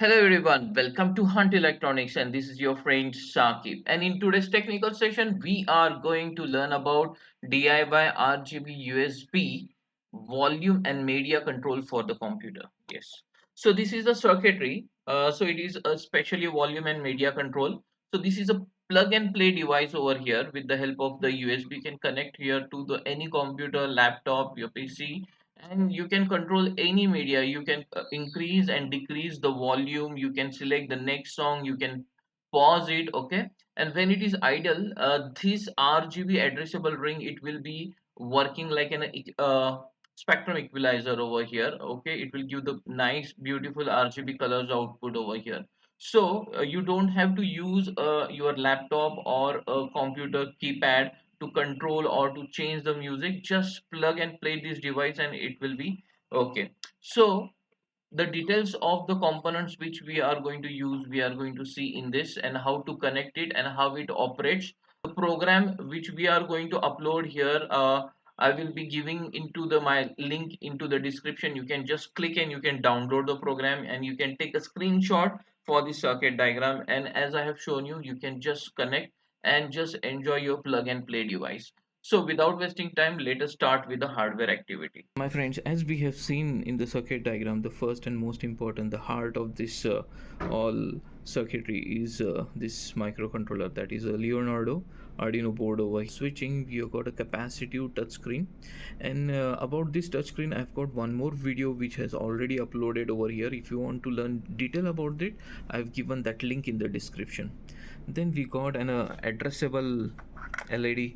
Hello everyone, welcome to Hunt Electronics and this is your friend Saqib. And in today's technical session, we are going to learn about DIY RGB USB volume and media control for the computer. Yes. So this is the circuitry. So it is especially volume and media control. So this is a plug and play device over here. With the help of the USB, you can connect here to the any computer, laptop, your PC, and you can control any media. You can increase and decrease the volume. You can select the next song. You can pause it. Okay. And when it is idle, this RGB addressable ring, it will be working like an spectrum equalizer over here. Okay, it will give the nice beautiful RGB colors output over here. So you don't have to use your laptop or a computer keypad to control or to change the music. Just plug and play this device and it will be okay. So the details of the components which we are going to use, we are going to see in this, and how to connect it and how it operates. The program which we are going to upload here, I will be giving into the my link into the description. You can just click and you can download the program and you can take a screenshot for the circuit diagram, and as I have shown you, you can just connect and just enjoy your plug and play device. So without wasting time, let us start with the hardware activity. My friends, as we have seen in the circuit diagram, the first and most important, the heart of this all circuitry is this microcontroller, that is a Leonardo Arduino board. Over switching, we have got a capacitive touchscreen, and about this touchscreen I've got one more video which has already uploaded over here. If you want to learn detail about it, I've given that link in the description. Then we got an addressable LED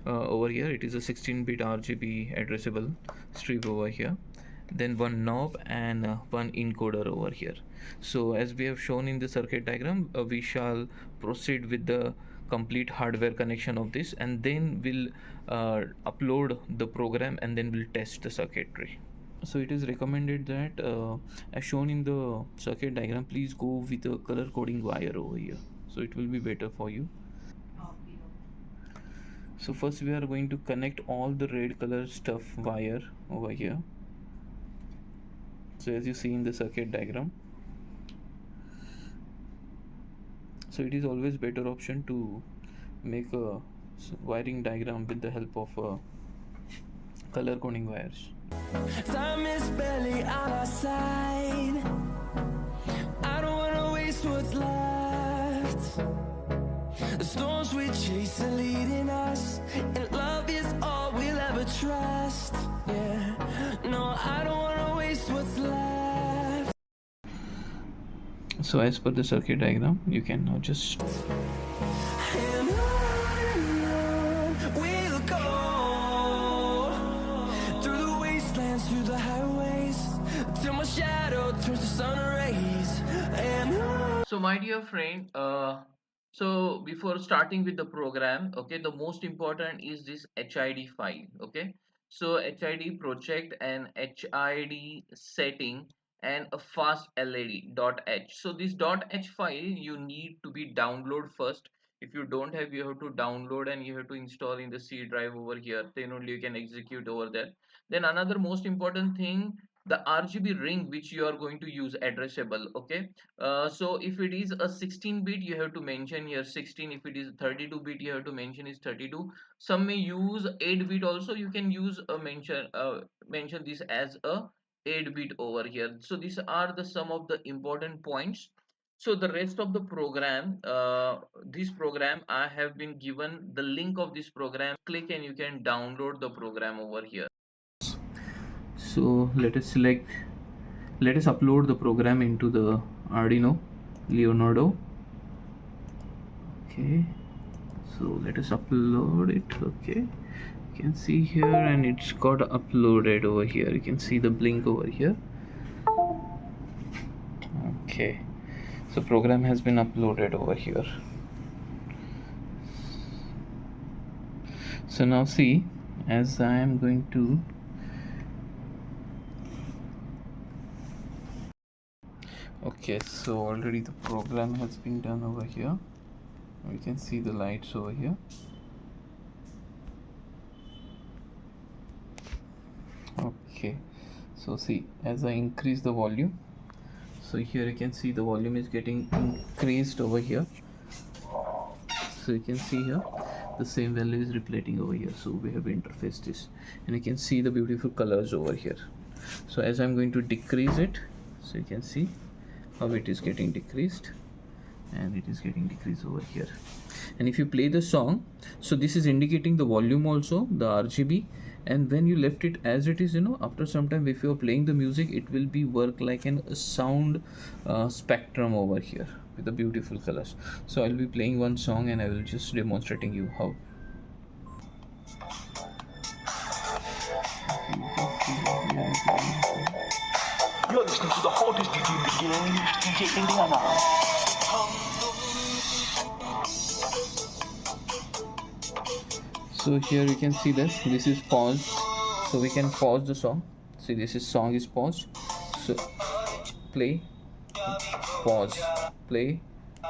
over here. It is a 16-bit RGB addressable strip over here. Then one knob and one encoder over here. So as we have shown in the circuit diagram, we shall proceed with the complete hardware connection of this, and then we'll upload the program, and then we'll test the circuitry. So it is recommended that as shown in the circuit diagram, please go with a color coding wire over here, so it will be better for you. So first we are going to connect all the red color stuff wire over here. So as you see in the circuit diagram, so it is always better option to make a wiring diagram with the help of color coding wires. Time is barely on our side. I don't wanna waste what's left. The storms we chase are leading us, and love is all we'll ever trust. Yeah, no, I don't wanna waste what's left. So as per the circuit diagram, you can now just and on we'll go, through the wastelands, through the highways, till my shadow turns to sun rays. And on. So my dear friend, so before starting with the program, okay, the most important is this HID file. Okay, so HID project and HID setting and a fast LED .h. So this .h file you need to be download first. If you don't have, you have to download and you have to install in the C drive over here. Then only you can execute over there. Then another most important thing, the RGB ring which you are going to use addressable. Okay, so if it is a 16 bit, you have to mention here 16. If it is 32 bit, you have to mention is 32. Some may use 8 bit also. You can use a mention this as a 8 bit over here. So these are the some of the important points. So the rest of the program, this program, I have been given the link of this program. Click and you can download the program over here. So let us upload the program into the Arduino Leonardo. Okay, so let us upload it. Okay, you can see here, and it's got uploaded over here. You can see the blink over here. Okay, so program has been uploaded over here. So now see, as I am going to okay, so already the program has been done over here. We can see the lights over here. Okay, so see, as I increase the volume, So here you can see the volume is getting increased over here. So you can see here the same value is repeating over here. So we have interfaced this, and you can see the beautiful colors over here. So as I'm going to decrease it, so you can see how it is getting decreased, and it is getting decreased over here. And if you play the song, so this is indicating the volume also, the RGB. And when you left it as it is, after some time, if you are playing the music, it will be work like a sound spectrum over here with the beautiful colors. So I'll be playing one song and I will just demonstrating you how. You're listening to the hottest DJ in the game, DJ Indiana. So here you can see this is paused, so we can pause the song. See, this is song is paused. So play, pause, play,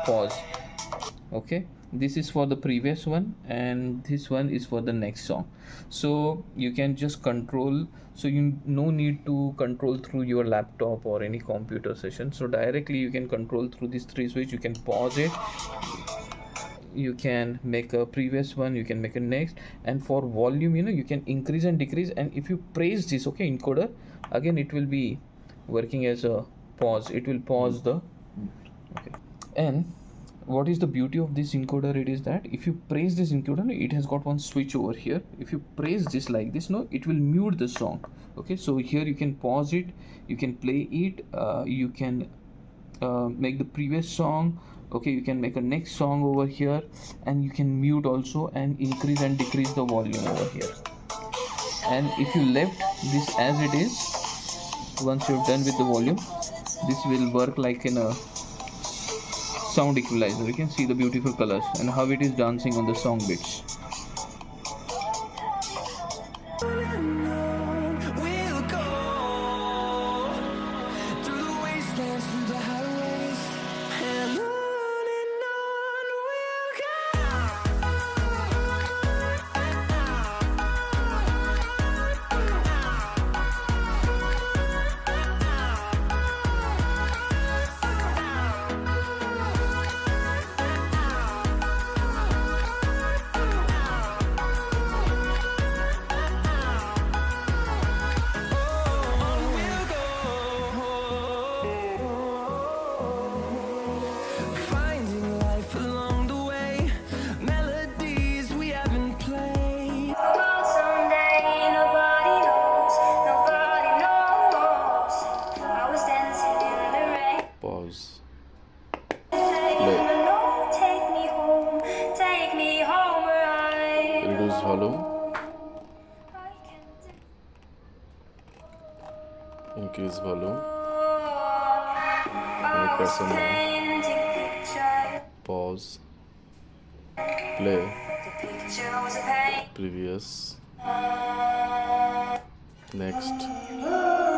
pause. Okay, this is for the previous one, and this one is for the next song. So you can just control, so you no need to control through your laptop or any computer session. So directly you can control through these three switch. You can pause it, you can make a previous one, you can make a next. And for volume, you can increase and decrease. And if you press this, okay, encoder, again it will be working as a pause, it will pause the, okay. And what is the beauty of this encoder? It is that if you press this encoder, it has got one switch over here. If you press this like this, no, it will mute the song. Okay, so here you can pause it, you can play it, you can make the previous song. Okay, you can make a next song over here, and you can mute also and increase and decrease the volume over here. And if you left this as it is, once you're done with the volume, this will work like in a sound equalizer. You can see the beautiful colors and how it is dancing on the song bits. Pause. Play. Reduce volume. Increase volume. Press on now. Pause. Play. Previous. Next.